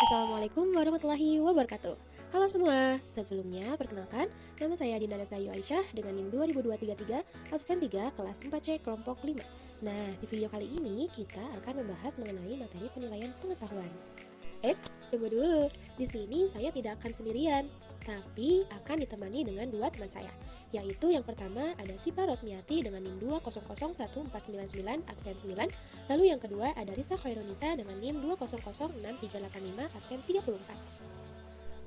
Assalamualaikum warahmatullahi wabarakatuh. Halo semua, sebelumnya perkenalkan, nama saya Dinda Zayu Aisyah dengan NIM 22233, absen 3, kelas 4C, kelompok 5. Nah, di video kali ini kita akan membahas mengenai materi penilaian pengetahuan. Eits, tunggu dulu. Di sini saya tidak akan sendirian, tapi akan ditemani dengan dua teman saya, yaitu yang pertama ada Sipa Rosmiati dengan NIM 2001499 absen 9, lalu yang kedua ada Risa Khaironisa dengan NIM 2006385 absen 34.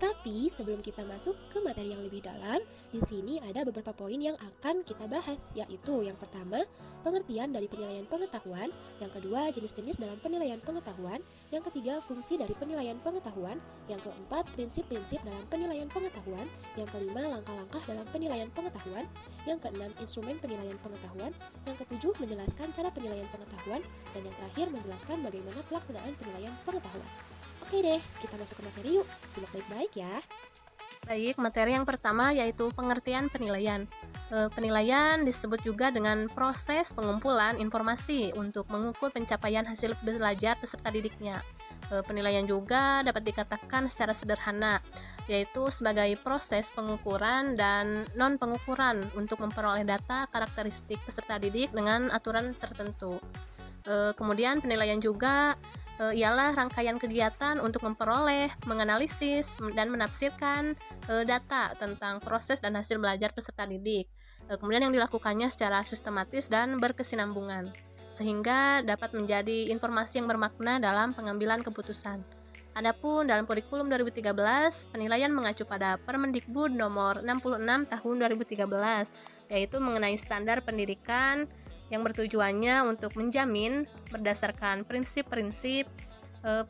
Tapi sebelum kita masuk ke materi yang lebih dalam, di sini ada beberapa poin yang akan kita bahas, yaitu yang pertama, pengertian dari penilaian pengetahuan, yang kedua, jenis-jenis dalam penilaian pengetahuan, yang ketiga, fungsi dari penilaian pengetahuan, yang keempat, prinsip-prinsip dalam penilaian pengetahuan, yang kelima, langkah-langkah dalam penilaian pengetahuan, yang keenam, instrumen penilaian pengetahuan, yang ketujuh, menjelaskan cara penilaian pengetahuan, dan yang terakhir, menjelaskan bagaimana pelaksanaan penilaian pengetahuan. Oke deh, kita masuk ke materi yuk. Simak baik-baik ya. Baik, materi yang pertama yaitu pengertian penilaian. Penilaian disebut juga dengan proses pengumpulan informasi untuk mengukur pencapaian hasil belajar peserta didiknya. Penilaian juga dapat dikatakan secara sederhana, yaitu sebagai proses pengukuran dan non-pengukuran untuk memperoleh data karakteristik peserta didik dengan aturan tertentu. Kemudian penilaian juga ialah rangkaian kegiatan untuk memperoleh, menganalisis, dan menafsirkan data tentang proses dan hasil belajar peserta didik. Kemudian yang dilakukannya secara sistematis dan berkesinambungan, sehingga dapat menjadi informasi yang bermakna dalam pengambilan keputusan. Adapun dalam kurikulum 2013, penilaian mengacu pada Permendikbud nomor 66 tahun 2013, yaitu mengenai standar pendidikan yang bertujuannya untuk menjamin berdasarkan prinsip-prinsip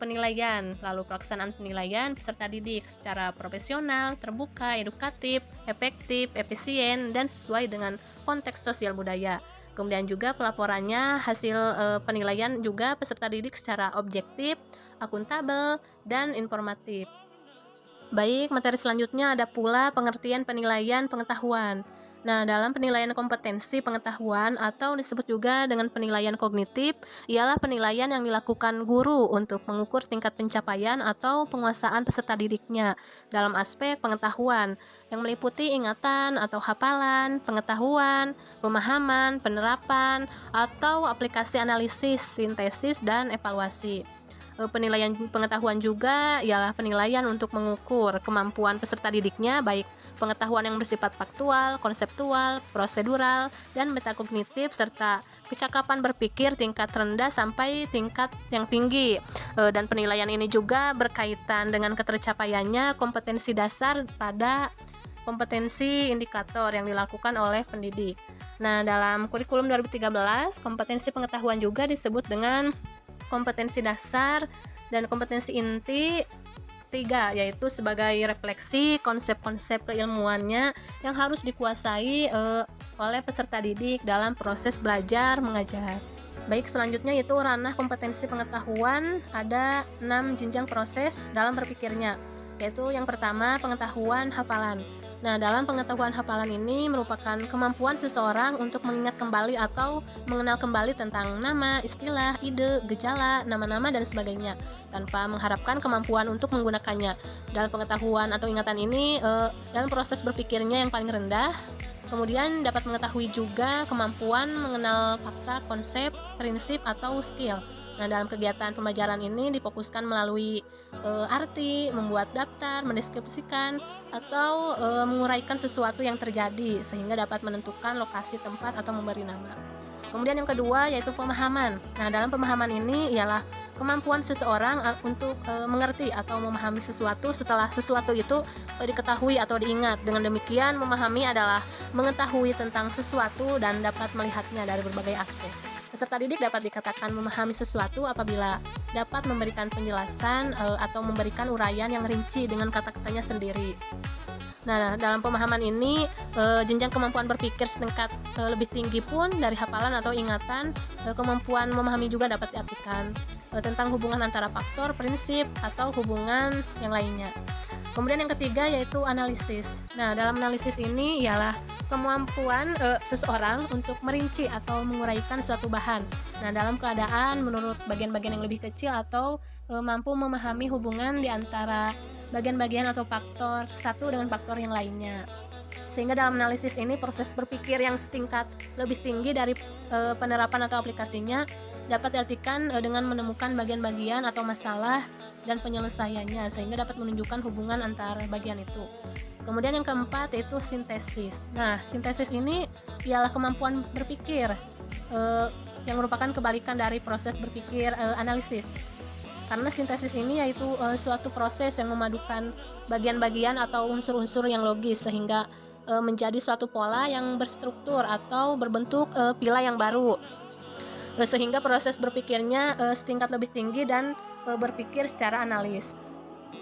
penilaian, lalu pelaksanaan penilaian peserta didik secara profesional, terbuka, edukatif, efektif, efisien, dan sesuai dengan konteks sosial budaya. Kemudian juga pelaporannya hasil penilaian juga peserta didik secara objektif, akuntabel, dan informatif. Baik, materi selanjutnya ada pula pengertian penilaian pengetahuan. Nah, dalam penilaian kompetensi pengetahuan atau disebut juga dengan penilaian kognitif, ialah penilaian yang dilakukan guru untuk mengukur tingkat pencapaian atau penguasaan peserta didiknya dalam aspek pengetahuan yang meliputi ingatan atau hafalan, pengetahuan, pemahaman, penerapan, atau aplikasi analisis, sintesis, dan evaluasi. Penilaian pengetahuan juga ialah penilaian untuk mengukur kemampuan peserta didiknya, baik pengetahuan yang bersifat faktual, konseptual, prosedural, dan metakognitif, serta kecakapan berpikir tingkat rendah sampai tingkat yang tinggi. Dan penilaian ini juga berkaitan dengan ketercapaiannya kompetensi dasar pada kompetensi indikator yang dilakukan oleh pendidik. Nah, dalam kurikulum 2013, kompetensi pengetahuan juga disebut dengan kompetensi dasar dan kompetensi inti 3, yaitu sebagai refleksi konsep-konsep keilmuannya yang harus dikuasai oleh peserta didik dalam proses belajar mengajar. Baik, selanjutnya yaitu ranah kompetensi pengetahuan, ada 6 jenjang proses dalam berpikirnya, yaitu yang pertama pengetahuan hafalan. Nah, dalam pengetahuan hafalan ini merupakan kemampuan seseorang untuk mengingat kembali atau mengenal kembali tentang nama, istilah, ide, gejala, nama-nama, dan sebagainya, tanpa mengharapkan kemampuan untuk menggunakannya. Dalam pengetahuan atau ingatan ini, dalam proses berpikirnya yang paling rendah, kemudian dapat mengetahui juga kemampuan mengenal fakta, konsep, prinsip, atau skill. Nah, dalam kegiatan pembelajaran ini difokuskan melalui arti, membuat daftar, mendeskripsikan, atau menguraikan sesuatu yang terjadi sehingga dapat menentukan lokasi, tempat, atau memberi nama. Kemudian yang kedua yaitu pemahaman. Nah, dalam pemahaman ini ialah kemampuan seseorang untuk mengerti atau memahami sesuatu setelah sesuatu itu diketahui atau diingat. Dengan demikian, memahami adalah mengetahui tentang sesuatu dan dapat melihatnya dari berbagai aspek. Peserta didik dapat dikatakan memahami sesuatu apabila dapat memberikan penjelasan atau memberikan uraian yang rinci dengan kata-katanya sendiri. Nah, dalam pemahaman ini, jenjang kemampuan berpikir setingkat lebih tinggi pun dari hafalan atau ingatan, kemampuan memahami juga dapat diartikan tentang hubungan antara faktor, prinsip, atau hubungan yang lainnya. Kemudian yang ketiga yaitu analisis. Nah, dalam analisis ini ialah kemampuan seseorang untuk merinci atau menguraikan suatu bahan. Nah, dalam keadaan menurut bagian-bagian yang lebih kecil atau mampu memahami hubungan di antara bagian-bagian atau faktor satu dengan faktor yang lainnya. Sehingga dalam analisis ini proses berpikir yang setingkat lebih tinggi dari penerapan atau aplikasinya dapat diartikan dengan menemukan bagian-bagian atau masalah dan penyelesaiannya, sehingga dapat menunjukkan hubungan antar bagian itu. Kemudian yang keempat yaitu sintesis. Nah, sintesis ini ialah kemampuan berpikir yang merupakan kebalikan dari proses berpikir analisis. Karena sintesis ini yaitu suatu proses yang memadukan bagian-bagian atau unsur-unsur yang logis sehingga menjadi suatu pola yang berstruktur atau berbentuk pilah yang baru. Sehingga proses berpikirnya setingkat lebih tinggi dan berpikir secara analis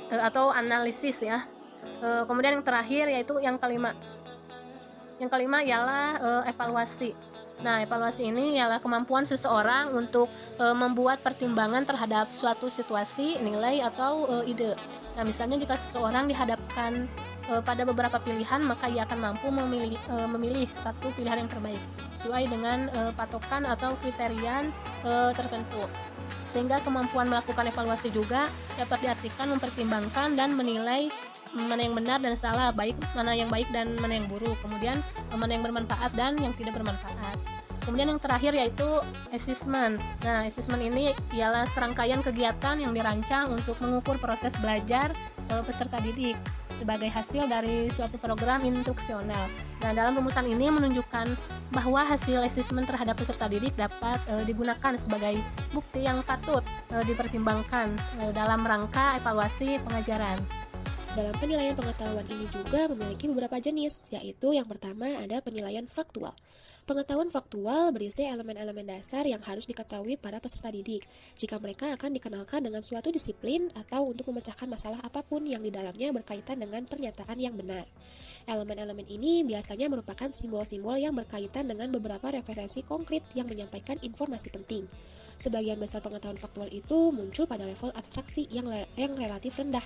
atau analisis ya. Kemudian yang terakhir yaitu yang kelima. Yang kelima ialah evaluasi. Nah, evaluasi ini ialah kemampuan seseorang untuk membuat pertimbangan terhadap suatu situasi, nilai, atau ide. Nah, misalnya jika seseorang dihadapkan pada beberapa pilihan, maka ia akan mampu memilih satu pilihan yang terbaik sesuai dengan patokan atau kriteria tertentu. Sehingga kemampuan melakukan evaluasi juga dapat diartikan mempertimbangkan dan menilai mana yang benar dan salah, mana yang baik dan mana yang buruk, kemudian mana yang bermanfaat dan yang tidak bermanfaat. Kemudian yang terakhir yaitu assessment. Nah, assessment ini ialah serangkaian kegiatan yang dirancang untuk mengukur proses belajar peserta didik sebagai hasil dari suatu program instruksional. Nah, dalam rumusan ini menunjukkan bahwa hasil assessment terhadap peserta didik dapat digunakan sebagai bukti yang patut dipertimbangkan dalam rangka evaluasi pengajaran. Dalam penilaian pengetahuan ini juga memiliki beberapa jenis, yaitu yang pertama ada penilaian faktual. Pengetahuan faktual berisi elemen-elemen dasar yang harus diketahui para peserta didik jika mereka akan dikenalkan dengan suatu disiplin atau untuk memecahkan masalah apapun yang di dalamnya berkaitan dengan pernyataan yang benar. Elemen-elemen ini biasanya merupakan simbol-simbol yang berkaitan dengan beberapa referensi konkret yang menyampaikan informasi penting. Sebagian besar pengetahuan faktual itu muncul pada level abstraksi yang relatif rendah.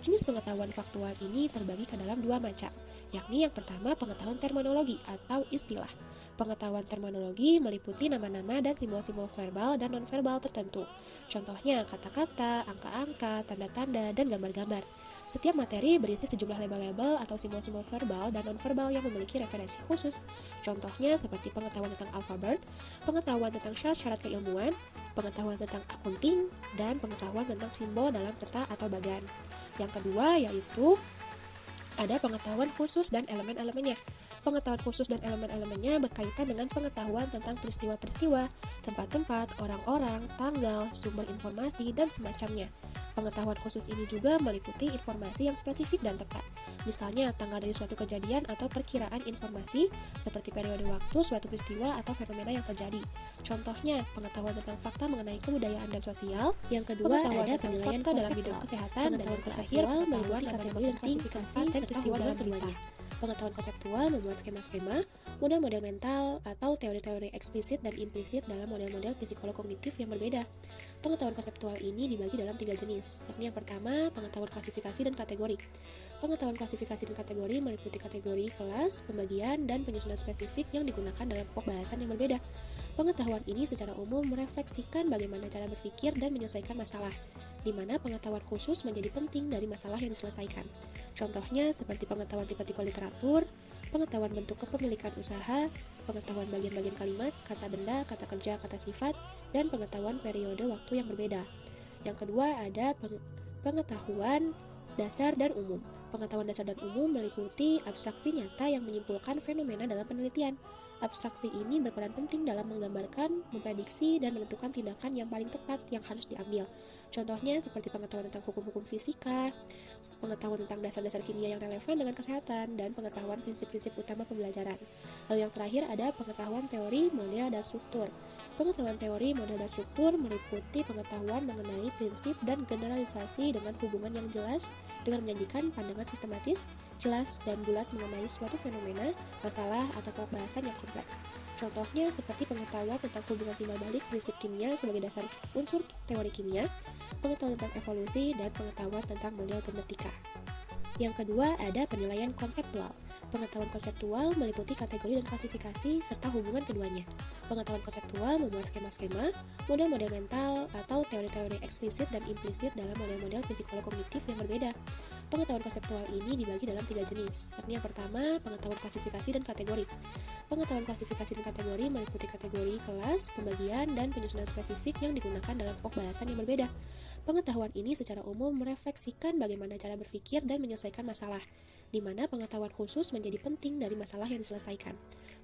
Jenis pengetahuan faktual ini terbagi ke dalam dua macam, yakni yang pertama pengetahuan terminologi atau istilah. Pengetahuan terminologi meliputi nama-nama dan simbol-simbol verbal dan non-verbal tertentu. Contohnya kata-kata, angka-angka, tanda-tanda, dan gambar-gambar. Setiap materi berisi sejumlah label-label atau simbol-simbol verbal dan non-verbal yang memiliki referensi khusus. Contohnya seperti pengetahuan tentang alfabet, pengetahuan tentang syarat-syarat keilmuan, pengetahuan tentang akunting, dan pengetahuan tentang simbol dalam peta atau bagan. Yang kedua yaitu ada pengetahuan khusus dan elemen-elemennya. Pengetahuan khusus dan elemen-elemennya berkaitan dengan pengetahuan tentang peristiwa-peristiwa, tempat-tempat, orang-orang, tanggal, sumber informasi, dan semacamnya. Pengetahuan khusus ini juga meliputi informasi yang spesifik dan tepat. Misalnya tanggal dari suatu kejadian atau perkiraan informasi seperti periode waktu suatu peristiwa atau fenomena yang terjadi. Contohnya, pengetahuan tentang fakta mengenai kebudayaan dan sosial. Yang kedua, ada penilaian fakta dalam bidang kesehatan. Pengetahuan konseptual meliputi kategori dan klasifikasi dan peristiwa dalam keduanya. Pengetahuan konseptual membuat skema-skema, model-model mental, atau teori-teori eksplisit dan implisit dalam model-model psikolog kognitif yang berbeda. Pengetahuan konseptual ini dibagi dalam 3 jenis, yakni yang pertama, pengetahuan klasifikasi dan kategori. Pengetahuan klasifikasi dan kategori meliputi kategori kelas, pembagian, dan penyusunan spesifik yang digunakan dalam pokok bahasan yang berbeda. Pengetahuan ini secara umum merefleksikan bagaimana cara berpikir dan menyelesaikan masalah, di mana pengetahuan khusus menjadi penting dari masalah yang diselesaikan. Contohnya seperti pengetahuan tipe-tipe literatur, pengetahuan bentuk kepemilikan usaha, pengetahuan bagian-bagian kalimat, kata benda, kata kerja, kata sifat, dan pengetahuan periode waktu yang berbeda. Yang kedua ada pengetahuan dasar dan umum. Pengetahuan dasar dan umum meliputi abstraksi nyata yang menyimpulkan fenomena dalam penelitian. Abstraksi ini berperan penting dalam menggambarkan, memprediksi, dan menentukan tindakan yang paling tepat yang harus diambil. Contohnya seperti pengetahuan tentang hukum-hukum fisika, pengetahuan tentang dasar-dasar kimia yang relevan dengan kesehatan, dan pengetahuan prinsip-prinsip utama pembelajaran. Lalu yang terakhir ada pengetahuan teori, model, dan struktur. Pengetahuan teori, model, dan struktur meliputi pengetahuan mengenai prinsip dan generalisasi dengan hubungan yang jelas dengan menyajikan pandangan sistematis, jelas, dan bulat mengenai suatu fenomena, masalah, atau pokok bahasan yang kompleks. Contohnya seperti pengetahuan tentang hubungan timbal balik prinsip kimia sebagai dasar unsur teori kimia, pengetahuan tentang evolusi, dan pengetahuan tentang model genetika. Yang kedua ada penilaian konseptual. Pengetahuan konseptual meliputi kategori dan klasifikasi serta hubungan keduanya. Pengetahuan konseptual membuat skema-skema, model-model mental, atau teori-teori eksplisit dan implisit dalam model-model psikolog kognitif yang berbeda. Pengetahuan konseptual ini dibagi dalam 3 jenis, yakni yang pertama, pengetahuan klasifikasi dan kategori. Pengetahuan klasifikasi dan kategori meliputi kategori, kelas, pembagian, dan penyusunan spesifik yang digunakan dalam pokok bahasan yang berbeda. Pengetahuan ini secara umum merefleksikan bagaimana cara berpikir dan menyelesaikan masalah, di mana pengetahuan khusus menjadi penting dari masalah yang diselesaikan.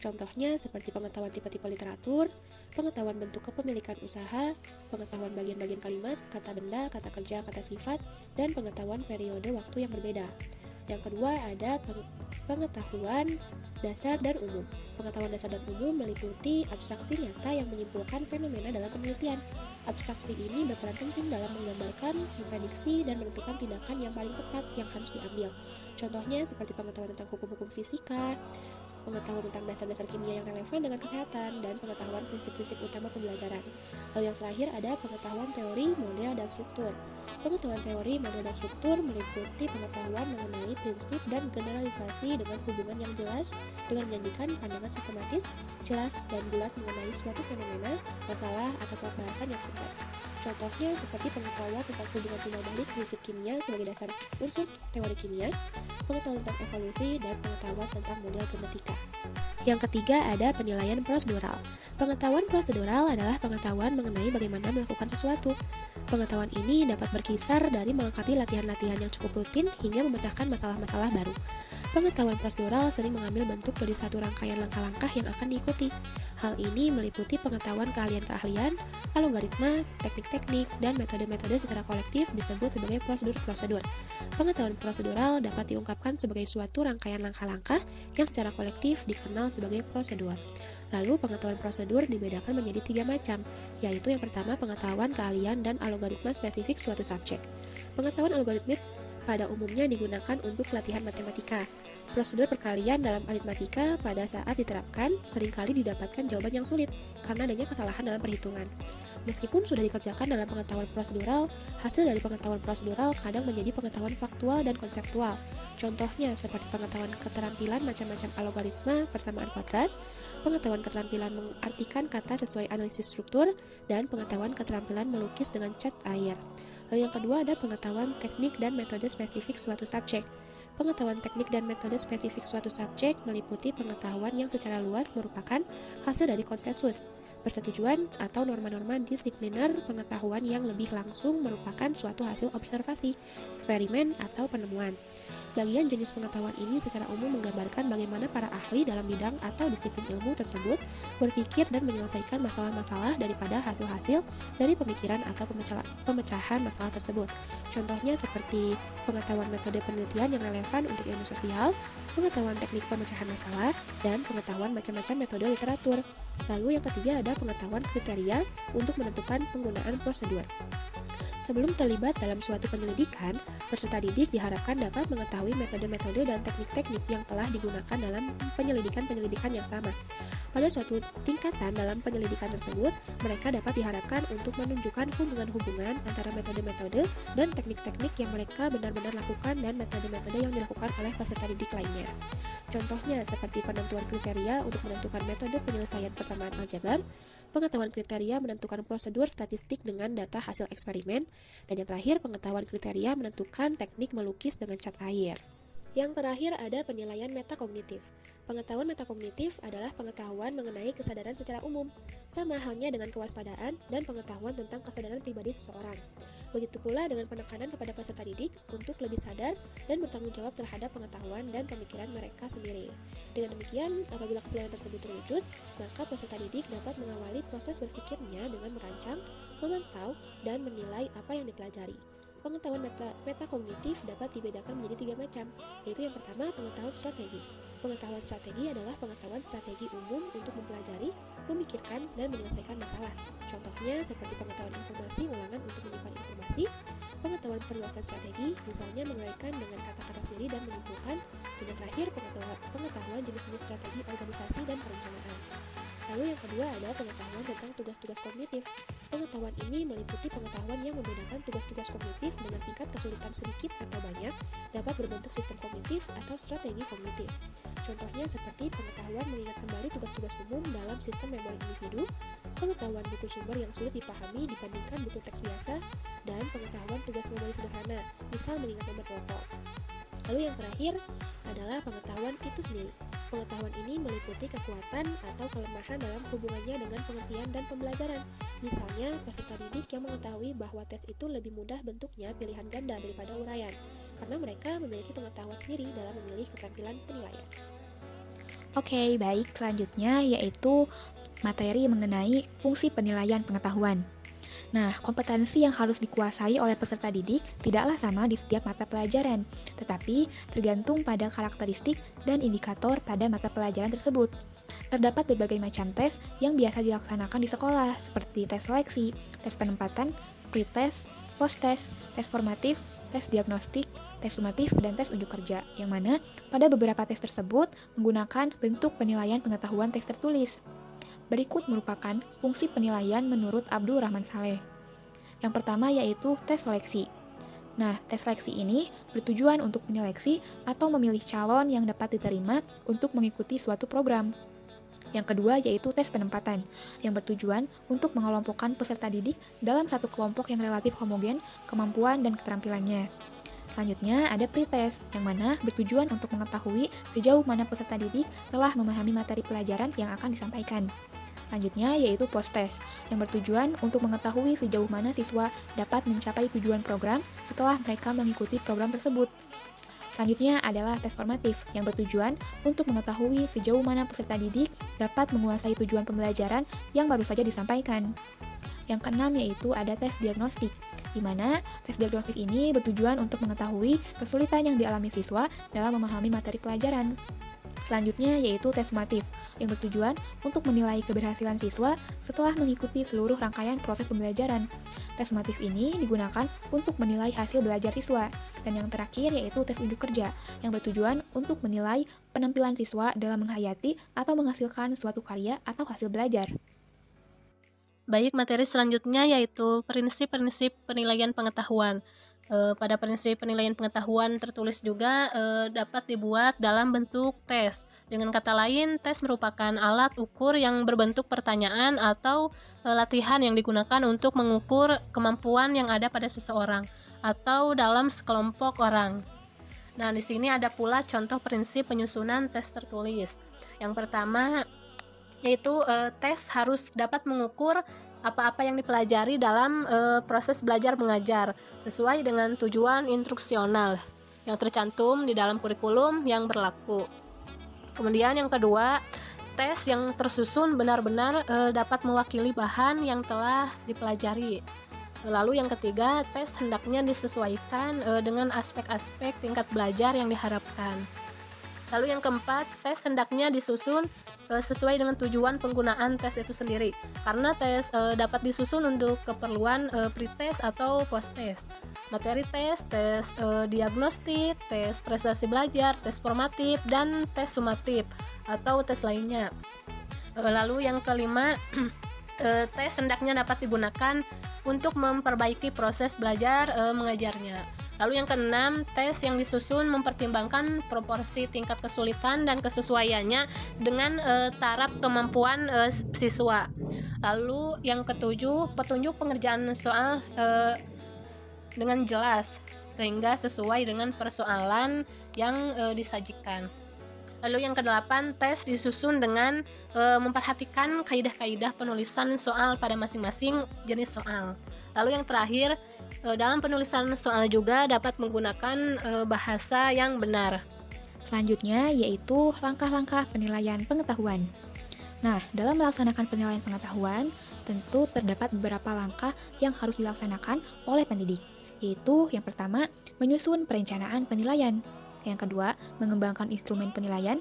Contohnya seperti pengetahuan tipe-tipe literatur, pengetahuan bentuk kepemilikan usaha, pengetahuan bagian-bagian kalimat, kata benda, kata kerja, kata sifat, dan pengetahuan periode waktu yang berbeda. Yang kedua ada pengetahuan dasar dan umum. Pengetahuan dasar dan umum meliputi abstraksi nyata yang menyimpulkan fenomena dalam penelitian. Abstraksi ini berperan penting dalam menggambarkan, memprediksi, dan menentukan tindakan yang paling tepat yang harus diambil. Contohnya seperti pengetahuan tentang hukum-hukum fisika, pengetahuan tentang dasar-dasar kimia yang relevan dengan kesehatan, dan pengetahuan prinsip-prinsip utama pembelajaran. Lalu yang terakhir ada pengetahuan teori, model, dan struktur. Pengetahuan teori, model, dan struktur meliputi pengetahuan mengenai prinsip dan generalisasi dengan hubungan yang jelas dengan menjanjikan pandangan sistematis, jelas, dan bulat mengenai suatu fenomena, masalah, atau pembahasan yang kompleks. Contohnya seperti pengetahuan tentang hubungan timbal balik prinsip kimia sebagai dasar unsur teori kimia, pengetahuan tentang evolusi, dan pengetahuan tentang model genetika. Yang ketiga ada penilaian prosedural. Pengetahuan prosedural adalah pengetahuan mengenai bagaimana melakukan sesuatu. Pengetahuan ini dapat berkisar dari melengkapi latihan-latihan yang cukup rutin hingga memecahkan masalah-masalah baru. Pengetahuan prosedural sering mengambil bentuk dari satu rangkaian langkah-langkah yang akan diikuti. Hal ini meliputi pengetahuan keahlian-keahlian, algoritma, teknik-teknik, dan metode-metode secara kolektif disebut sebagai prosedur-prosedur. Pengetahuan prosedural dapat diungkapkan sebagai suatu rangkaian langkah-langkah yang secara kolektif dikenal sebagai prosedur. Lalu pengetahuan prosedur dibedakan menjadi 3 macam, yaitu yang pertama pengetahuan keahlian dan algoritma spesifik suatu subjek. Pengetahuan algoritmik pada umumnya digunakan untuk latihan matematika. Prosedur perkalian dalam aritmatika pada saat diterapkan seringkali didapatkan jawaban yang sulit karena adanya kesalahan dalam perhitungan. Meskipun sudah dikerjakan dalam pengetahuan prosedural, hasil dari pengetahuan prosedural kadang menjadi pengetahuan faktual dan konseptual. Contohnya seperti pengetahuan keterampilan macam-macam algoritma persamaan kuadrat, pengetahuan keterampilan mengartikan kata sesuai analisis struktur, dan pengetahuan keterampilan melukis dengan cat air. Lalu yang kedua ada pengetahuan teknik dan metode spesifik suatu subjek. Pengetahuan teknik dan metode spesifik suatu subjek meliputi pengetahuan yang secara luas merupakan hasil dari konsensus, persetujuan, atau norma-norma disipliner. Pengetahuan yang lebih langsung merupakan suatu hasil observasi, eksperimen, atau penemuan. Bagian jenis pengetahuan ini secara umum menggambarkan bagaimana para ahli dalam bidang atau disiplin ilmu tersebut berpikir dan menyelesaikan masalah-masalah daripada hasil-hasil dari pemikiran atau pemecahan masalah tersebut. Contohnya seperti pengetahuan metode penelitian yang relevan untuk ilmu sosial, pengetahuan teknik pemecahan masalah, dan pengetahuan macam-macam metode literatur. Lalu yang ketiga ada pengetahuan kriteria untuk menentukan penggunaan prosedur. Sebelum terlibat dalam suatu penyelidikan, peserta didik diharapkan dapat mengetahui metode-metode dan teknik-teknik yang telah digunakan dalam penyelidikan-penyelidikan yang sama. Pada suatu tingkatan dalam penyelidikan tersebut, mereka dapat diharapkan untuk menunjukkan hubungan-hubungan antara metode-metode dan teknik-teknik yang mereka benar-benar lakukan dan metode-metode yang dilakukan oleh peserta didik lainnya. Contohnya seperti penentuan kriteria untuk menentukan metode penyelesaian persamaan aljabar, pengetahuan kriteria menentukan prosedur statistik dengan data hasil eksperimen, dan yang terakhir pengetahuan kriteria menentukan teknik melukis dengan cat air. Yang terakhir ada penilaian metakognitif. Pengetahuan metakognitif adalah pengetahuan mengenai kesadaran secara umum, sama halnya dengan kewaspadaan dan pengetahuan tentang kesadaran pribadi seseorang. Begitu pula dengan penekanan kepada peserta didik untuk lebih sadar dan bertanggung jawab terhadap pengetahuan dan pemikiran mereka sendiri. Dengan demikian, apabila kesadaran tersebut terwujud, maka peserta didik dapat mengawali proses berpikirnya dengan merancang, memantau, dan menilai apa yang dipelajari. Pengetahuan metakognitif dapat dibedakan menjadi 3 macam, yaitu yang pertama pengetahuan strategi. Pengetahuan strategi adalah pengetahuan strategi umum untuk mempelajari, memikirkan, dan menyelesaikan masalah. Contohnya seperti pengetahuan informasi ulangan untuk menyimpan informasi, pengetahuan perluasan strategi, misalnya menguraikan dengan kata-kata sendiri dan menyimpulkan, dan yang terakhir pengetahuan jenis-jenis strategi organisasi dan perencanaan. Lalu yang kedua ada pengetahuan tentang tugas-tugas kognitif. Pengetahuan ini meliputi pengetahuan yang membedakan tugas-tugas kognitif dengan tingkat kesulitan sedikit atau banyak, dapat berbentuk sistem kognitif atau strategi kognitif. Contohnya seperti pengetahuan mengingat kembali tugas-tugas umum dalam sistem memori individu, pengetahuan buku sumber yang sulit dipahami dibandingkan buku teks biasa, dan pengetahuan tugas memori sederhana, misal mengingat nomor telepon. Lalu yang terakhir adalah pengetahuan itu sendiri. Pengetahuan ini meliputi kekuatan atau kelemahan dalam hubungannya dengan pengertian dan pembelajaran. Misalnya, peserta didik yang mengetahui bahwa tes itu lebih mudah bentuknya pilihan ganda daripada uraian, karena mereka memiliki pengetahuan sendiri dalam memilih keterampilan penilaian. Oke, baik. Selanjutnya yaitu materi mengenai fungsi penilaian pengetahuan. Nah, kompetensi yang harus dikuasai oleh peserta didik tidaklah sama di setiap mata pelajaran, tetapi tergantung pada karakteristik dan indikator pada mata pelajaran tersebut. Terdapat berbagai macam tes yang biasa dilaksanakan di sekolah, seperti tes seleksi, tes penempatan, pretest, post-test, tes formatif, tes diagnostik, tes sumatif, dan tes unjuk kerja, yang mana pada beberapa tes tersebut menggunakan bentuk penilaian pengetahuan tes tertulis. Berikut merupakan fungsi penilaian menurut Abdul Rahman Saleh. Yang pertama yaitu tes seleksi. Nah, tes seleksi ini bertujuan untuk menyeleksi atau memilih calon yang dapat diterima untuk mengikuti suatu program. Yang kedua yaitu tes penempatan, yang bertujuan untuk mengelompokkan peserta didik dalam satu kelompok yang relatif homogen kemampuan dan keterampilannya. Selanjutnya ada pretest, yang mana bertujuan untuk mengetahui sejauh mana peserta didik telah memahami materi pelajaran yang akan disampaikan. Selanjutnya yaitu post-test, yang bertujuan untuk mengetahui sejauh mana siswa dapat mencapai tujuan program setelah mereka mengikuti program tersebut. Selanjutnya adalah tes formatif, yang bertujuan untuk mengetahui sejauh mana peserta didik dapat menguasai tujuan pembelajaran yang baru saja disampaikan. Yang keenam yaitu ada tes diagnostik, di mana tes diagnostik ini bertujuan untuk mengetahui kesulitan yang dialami siswa dalam memahami materi pelajaran. Selanjutnya yaitu tes sumatif, yang bertujuan untuk menilai keberhasilan siswa setelah mengikuti seluruh rangkaian proses pembelajaran. Tes sumatif ini digunakan untuk menilai hasil belajar siswa. Dan yang terakhir yaitu tes unjuk kerja, yang bertujuan untuk menilai penampilan siswa dalam menghayati atau menghasilkan suatu karya atau hasil belajar. Baik, materi selanjutnya yaitu prinsip-prinsip penilaian pengetahuan. Pada prinsip penilaian pengetahuan tertulis juga dapat dibuat dalam bentuk tes. Dengan kata lain, tes merupakan alat ukur yang berbentuk pertanyaan atau latihan yang digunakan untuk mengukur kemampuan yang ada pada seseorang atau dalam sekelompok orang. Nah, di sini ada pula contoh prinsip penyusunan tes tertulis. Yang pertama yaitu tes harus dapat mengukur apa-apa yang dipelajari dalam proses belajar mengajar sesuai dengan tujuan instruksional yang tercantum di dalam kurikulum yang berlaku. Kemudian yang kedua, tes yang tersusun benar-benar dapat mewakili bahan yang telah dipelajari. Lalu yang ketiga, tes hendaknya disesuaikan dengan aspek-aspek tingkat belajar yang diharapkan. Lalu yang keempat, tes hendaknya disusun sesuai dengan tujuan penggunaan tes itu sendiri. Karena tes dapat disusun untuk keperluan pretest atau post-test. Materi tes, tes diagnostik, tes prestasi belajar, tes formatif, dan tes sumatif atau tes lainnya. Lalu yang kelima, tes hendaknya dapat digunakan untuk memperbaiki proses belajar mengajarnya. Lalu yang keenam, tes yang disusun mempertimbangkan proporsi tingkat kesulitan dan kesesuaiannya dengan taraf kemampuan siswa. Lalu yang ketujuh, petunjuk pengerjaan soal dengan jelas sehingga sesuai dengan persoalan yang disajikan. Lalu yang kedelapan, tes disusun dengan memperhatikan kaidah-kaidah penulisan soal pada masing-masing jenis soal. Lalu yang terakhir, dalam penulisan soal juga dapat menggunakan bahasa yang benar. Selanjutnya yaitu langkah-langkah penilaian pengetahuan. Nah, dalam melaksanakan penilaian pengetahuan, tentu terdapat beberapa langkah yang harus dilaksanakan oleh pendidik, yaitu yang pertama, menyusun perencanaan penilaian. Yang kedua, mengembangkan instrumen penilaian.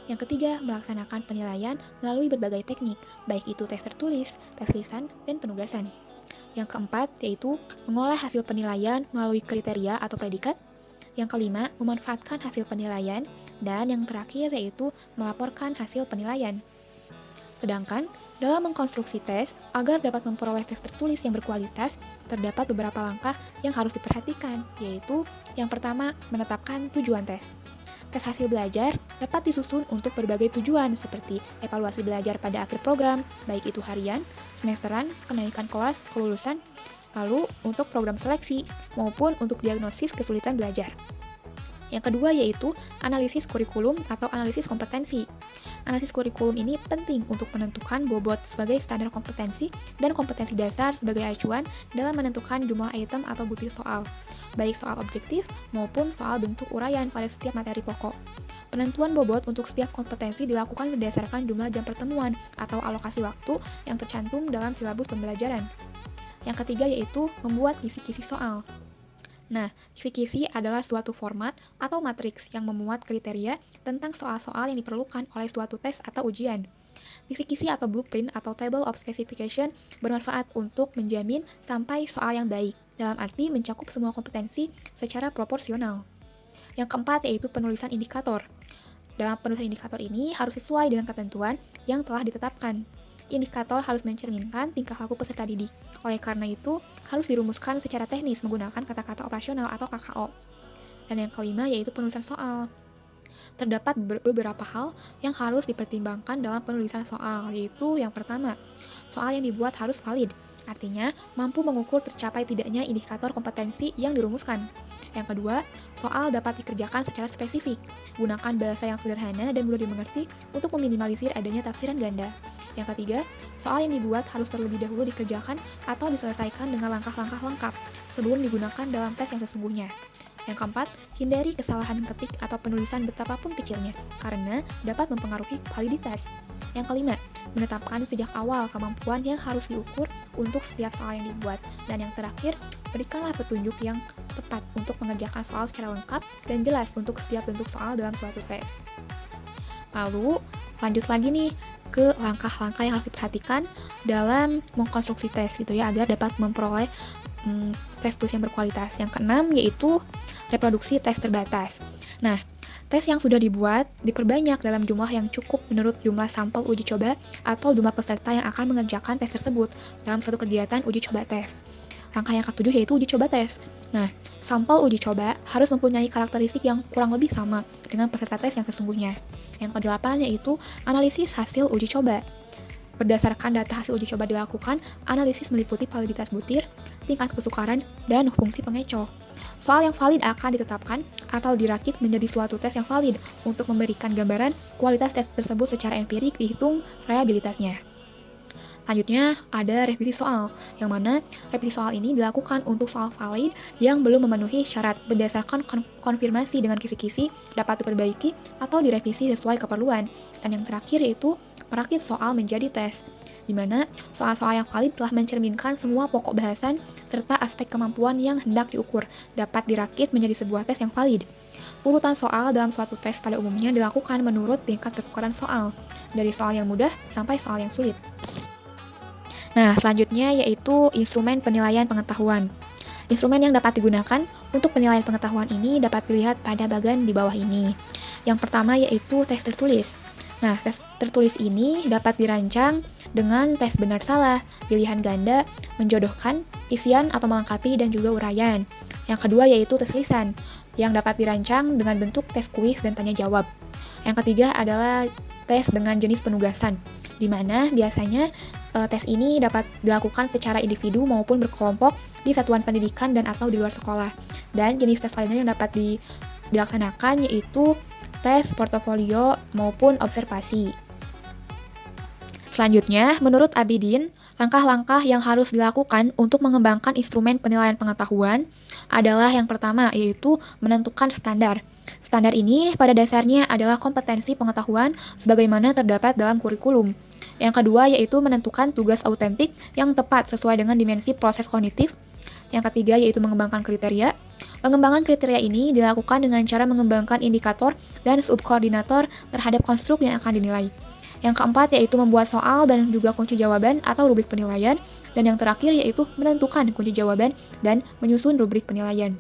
Yang ketiga, melaksanakan penilaian melalui berbagai teknik, baik itu tes tertulis, tes lisan, dan penugasan. Yang keempat, yaitu mengolah hasil penilaian melalui kriteria atau predikat. Yang kelima, memanfaatkan hasil penilaian. Dan yang terakhir, yaitu melaporkan hasil penilaian. Sedangkan, dalam mengkonstruksi tes, agar dapat memperoleh tes tertulis yang berkualitas, terdapat beberapa langkah yang harus diperhatikan, yaitu yang pertama, menetapkan tujuan tes. Tes hasil belajar dapat disusun untuk berbagai tujuan seperti evaluasi belajar pada akhir program, baik itu harian, semesteran, kenaikan kelas, kelulusan, lalu untuk program seleksi, maupun untuk diagnosis kesulitan belajar. Yang kedua yaitu analisis kurikulum atau analisis kompetensi. Analisis kurikulum ini penting untuk menentukan bobot sebagai standar kompetensi dan kompetensi dasar sebagai acuan dalam menentukan jumlah item atau butir soal, baik soal objektif maupun soal bentuk uraian pada setiap materi pokok. Penentuan bobot untuk setiap kompetensi dilakukan berdasarkan jumlah jam pertemuan atau alokasi waktu yang tercantum dalam silabus pembelajaran. Yang ketiga yaitu membuat kisi-kisi soal. Nah, kisi-kisi adalah suatu format atau matriks yang memuat kriteria tentang soal-soal yang diperlukan oleh suatu tes atau ujian. Kisi-kisi atau blueprint atau table of specification bermanfaat untuk menjamin sampai soal yang baik, dalam arti mencakup semua kompetensi secara proporsional. Yang keempat yaitu penulisan indikator. Dalam penulisan indikator ini harus sesuai dengan ketentuan yang telah ditetapkan. Indikator harus mencerminkan tingkah laku peserta didik. Oleh karena itu, harus dirumuskan secara teknis menggunakan kata-kata operasional atau KKO. Dan yang kelima yaitu penulisan soal. Terdapat beberapa hal yang harus dipertimbangkan dalam penulisan soal, yaitu yang pertama, soal yang dibuat harus valid. Artinya, mampu mengukur tercapai tidaknya indikator kompetensi yang dirumuskan. Yang kedua, soal dapat dikerjakan secara spesifik. Gunakan bahasa yang sederhana dan mudah dimengerti untuk meminimalisir adanya tafsiran ganda. Yang ketiga, soal yang dibuat harus terlebih dahulu dikerjakan atau diselesaikan dengan langkah-langkah lengkap sebelum digunakan dalam tes yang sesungguhnya. Yang keempat, hindari kesalahan ketik atau penulisan betapapun kecilnya, karena dapat mempengaruhi validitas. Yang kelima, menetapkan sejak awal kemampuan yang harus diukur untuk setiap soal yang dibuat. Dan yang terakhir, berikanlah petunjuk yang tepat untuk mengerjakan soal secara lengkap dan jelas untuk setiap bentuk soal dalam suatu tes. Lalu, lanjut lagi nih ke langkah-langkah yang harus diperhatikan dalam mengkonstruksi tes gitu ya, agar dapat memperoleh tes tulis yang berkualitas. Yang keenam yaitu reproduksi tes terbatas. Nah, tes yang sudah dibuat diperbanyak dalam jumlah yang cukup menurut jumlah sampel uji coba atau jumlah peserta yang akan mengerjakan tes tersebut dalam suatu kegiatan uji coba tes. Langkah yang ketujuh yaitu uji coba tes. Nah, sampel uji coba harus mempunyai karakteristik yang kurang lebih sama dengan peserta tes yang sesungguhnya. Yang kedelapan yaitu analisis hasil uji coba. Berdasarkan data hasil uji coba dilakukan, analisis meliputi validitas butir, tingkat kesukaran, dan fungsi pengecoh. Soal yang valid akan ditetapkan atau dirakit menjadi suatu tes yang valid untuk memberikan gambaran kualitas tes tersebut secara empirik dihitung reliabilitasnya. Selanjutnya ada revisi soal, yang mana revisi soal ini dilakukan untuk soal valid yang belum memenuhi syarat berdasarkan konfirmasi dengan kisi-kisi dapat diperbaiki atau direvisi sesuai keperluan. Dan yang terakhir yaitu merakit soal menjadi tes, di mana soal-soal yang valid telah mencerminkan semua pokok bahasan serta aspek kemampuan yang hendak diukur dapat dirakit menjadi sebuah tes yang valid. Urutan soal dalam suatu tes pada umumnya dilakukan menurut tingkat kesukaran soal, dari soal yang mudah sampai soal yang sulit. Nah, selanjutnya yaitu instrumen penilaian pengetahuan. Instrumen yang dapat digunakan untuk penilaian pengetahuan ini dapat dilihat pada bagian di bawah ini. Yang pertama yaitu tes tertulis. Nah, tes tertulis ini dapat dirancang dengan tes benar salah, pilihan ganda, menjodohkan, isian atau melengkapi, dan juga uraian. Yang kedua yaitu tes lisan, yang dapat dirancang dengan bentuk tes kuis dan tanya jawab. Yang ketiga adalah tes dengan jenis penugasan, di mana biasanya tes ini dapat dilakukan secara individu maupun berkelompok di satuan pendidikan dan atau di luar sekolah. Dan jenis tes lainnya yang dapat dilaksanakan yaitu tes portofolio maupun observasi. Selanjutnya, menurut Abidin, langkah-langkah yang harus dilakukan untuk mengembangkan instrumen penilaian pengetahuan adalah yang pertama, yaitu menentukan standar. Standar ini pada dasarnya adalah kompetensi pengetahuan sebagaimana terdapat dalam kurikulum. Yang kedua yaitu menentukan tugas autentik yang tepat sesuai dengan dimensi proses kognitif. Yang ketiga yaitu mengembangkan kriteria. Pengembangan kriteria ini dilakukan dengan cara mengembangkan indikator dan subkoordinator terhadap konstruk yang akan dinilai. Yang keempat yaitu membuat soal dan juga kunci jawaban atau rubrik penilaian. Dan yang terakhir yaitu menentukan kunci jawaban dan menyusun rubrik penilaian.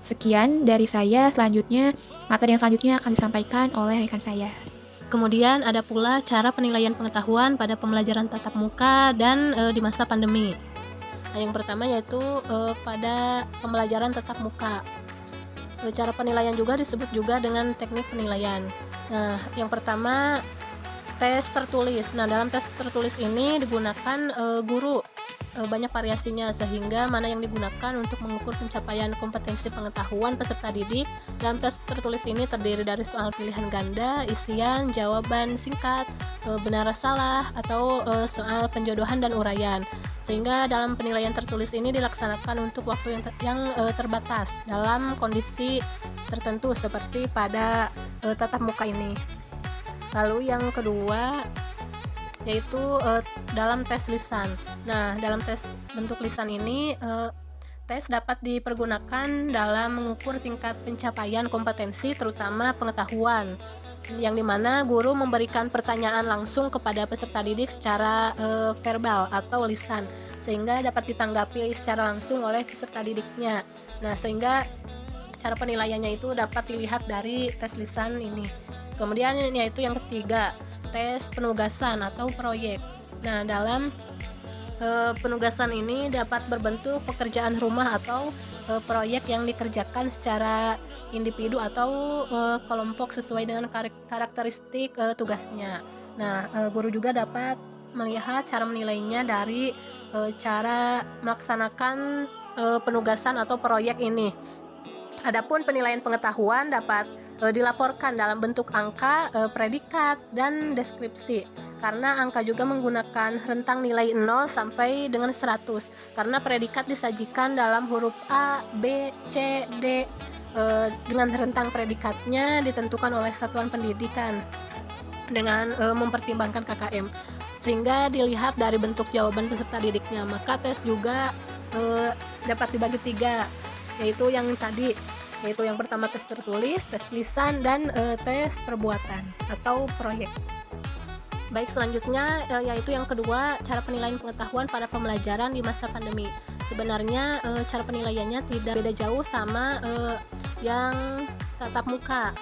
Sekian dari saya, selanjutnya materi yang selanjutnya akan disampaikan oleh rekan saya. Kemudian ada pula cara penilaian pengetahuan pada pembelajaran tatap muka dan di masa pandemi. Nah, yang pertama yaitu pada pembelajaran tatap muka. Cara penilaian juga disebut juga dengan teknik penilaian. Nah, yang pertama tes tertulis. Nah, dalam tes tertulis ini digunakan guru banyak variasinya, sehingga mana yang digunakan untuk mengukur pencapaian kompetensi pengetahuan peserta didik. Dalam tes tertulis ini terdiri dari soal pilihan ganda, isian, jawaban singkat, benar salah, atau soal penjodohan dan uraian. Sehingga dalam penilaian tertulis ini dilaksanakan untuk waktu yang terbatas dalam kondisi tertentu seperti pada tatap muka ini. Lalu yang kedua yaitu dalam tes lisan. Nah, dalam tes bentuk lisan ini tes dapat dipergunakan dalam mengukur tingkat pencapaian kompetensi terutama pengetahuan, yang dimana guru memberikan pertanyaan langsung kepada peserta didik secara verbal atau lisan, sehingga dapat ditanggapi secara langsung oleh peserta didiknya. Nah, sehingga cara penilaiannya itu dapat dilihat dari tes lisan ini. Kemudian yaitu yang ketiga, tes penugasan atau proyek. Nah, dalam penugasan ini dapat berbentuk pekerjaan rumah atau proyek yang dikerjakan secara individu atau kelompok sesuai dengan karakteristik tugasnya. Nah, guru juga dapat melihat cara menilainya dari cara melaksanakan penugasan atau proyek ini. Adapun penilaian pengetahuan dapat dilaporkan dalam bentuk angka, predikat, dan deskripsi. Karena angka juga menggunakan rentang nilai 0 sampai dengan 100. Karena predikat disajikan dalam huruf A, B, C, D dengan rentang predikatnya ditentukan oleh satuan pendidikan dengan mempertimbangkan KKM. Sehingga dilihat dari bentuk jawaban peserta didiknya. Maka tes juga dapat dibagi 3. Yaitu yang tadi, yaitu yang pertama tes tertulis, tes lisan, dan tes perbuatan atau proyek. Baik, selanjutnya yaitu yang kedua, cara penilaian pengetahuan pada pembelajaran di masa pandemi. Sebenarnya cara penilaiannya tidak beda jauh sama yang tatap muka.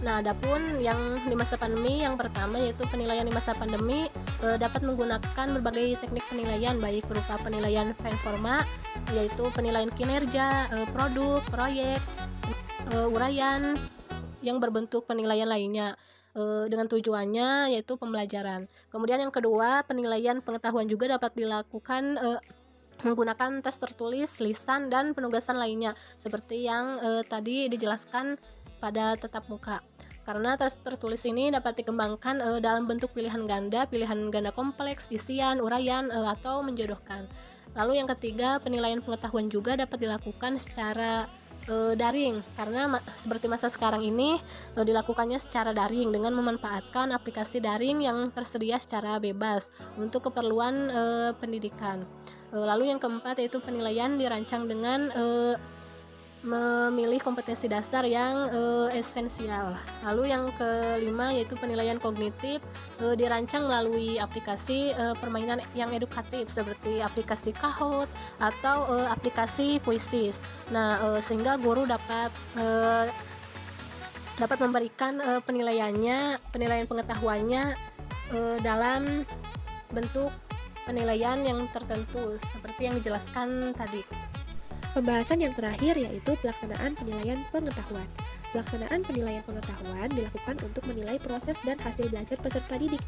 Nah, adapun yang di masa pandemi, yang pertama yaitu penilaian di masa pandemi dapat menggunakan berbagai teknik penilaian, baik berupa penilaian performa, yaitu penilaian kinerja, produk, proyek, uraian, yang berbentuk penilaian lainnya dengan tujuannya yaitu pembelajaran. Kemudian yang kedua, penilaian pengetahuan juga dapat dilakukan menggunakan tes tertulis, lisan, dan penugasan lainnya seperti yang tadi dijelaskan pada tatap muka. Karena tes tertulis ini dapat dikembangkan dalam bentuk pilihan ganda kompleks, isian, uraian, atau menjodohkan. Lalu yang ketiga, penilaian pengetahuan juga dapat dilakukan secara daring, karena seperti masa sekarang ini dilakukannya secara daring dengan memanfaatkan aplikasi daring yang tersedia secara bebas untuk keperluan pendidikan. Lalu yang keempat yaitu penilaian dirancang dengan memilih kompetensi dasar yang esensial. Lalu yang kelima yaitu penilaian kognitif dirancang melalui aplikasi permainan yang edukatif seperti aplikasi Kahoot atau aplikasi Quizzes. Nah, sehingga guru dapat memberikan penilaian pengetahuannya dalam bentuk penilaian yang tertentu seperti yang dijelaskan tadi. Pembahasan yang terakhir yaitu pelaksanaan penilaian pengetahuan. Pelaksanaan penilaian pengetahuan dilakukan untuk menilai proses dan hasil belajar peserta didik.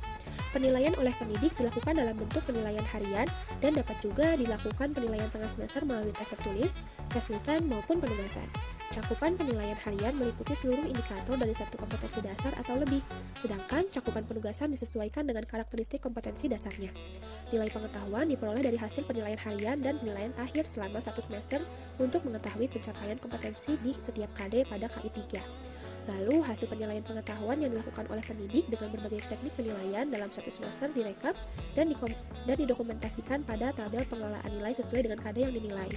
Penilaian oleh pendidik dilakukan dalam bentuk penilaian harian dan dapat juga dilakukan penilaian tengah semester melalui tes tertulis, tes lisan, maupun penugasan. Cakupan penilaian harian meliputi seluruh indikator dari satu kompetensi dasar atau lebih, sedangkan cakupan penugasan disesuaikan dengan karakteristik kompetensi dasarnya. Nilai pengetahuan diperoleh dari hasil penilaian harian dan penilaian akhir selama satu semester untuk mengetahui pencapaian kompetensi di setiap KD pada KI 3. Lalu, hasil penilaian pengetahuan yang dilakukan oleh pendidik dengan berbagai teknik penilaian dalam satu semester direkap dan didokumentasikan pada tabel pengelolaan nilai sesuai dengan KD yang dinilai.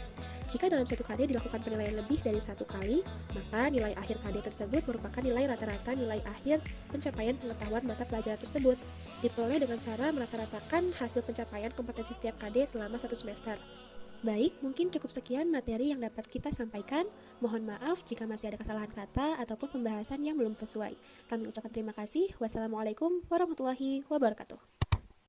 Jika dalam satu KD dilakukan penilaian lebih dari satu kali, maka nilai akhir KD tersebut merupakan nilai rata-rata nilai akhir pencapaian pengetahuan mata pelajaran tersebut, diperoleh dengan cara merata-ratakan hasil pencapaian kompetensi setiap KD selama satu semester. Baik, mungkin cukup sekian materi yang dapat kita sampaikan. Mohon maaf jika masih ada kesalahan kata ataupun pembahasan yang belum sesuai. Kami ucapkan terima kasih. Wassalamualaikum warahmatullahi wabarakatuh.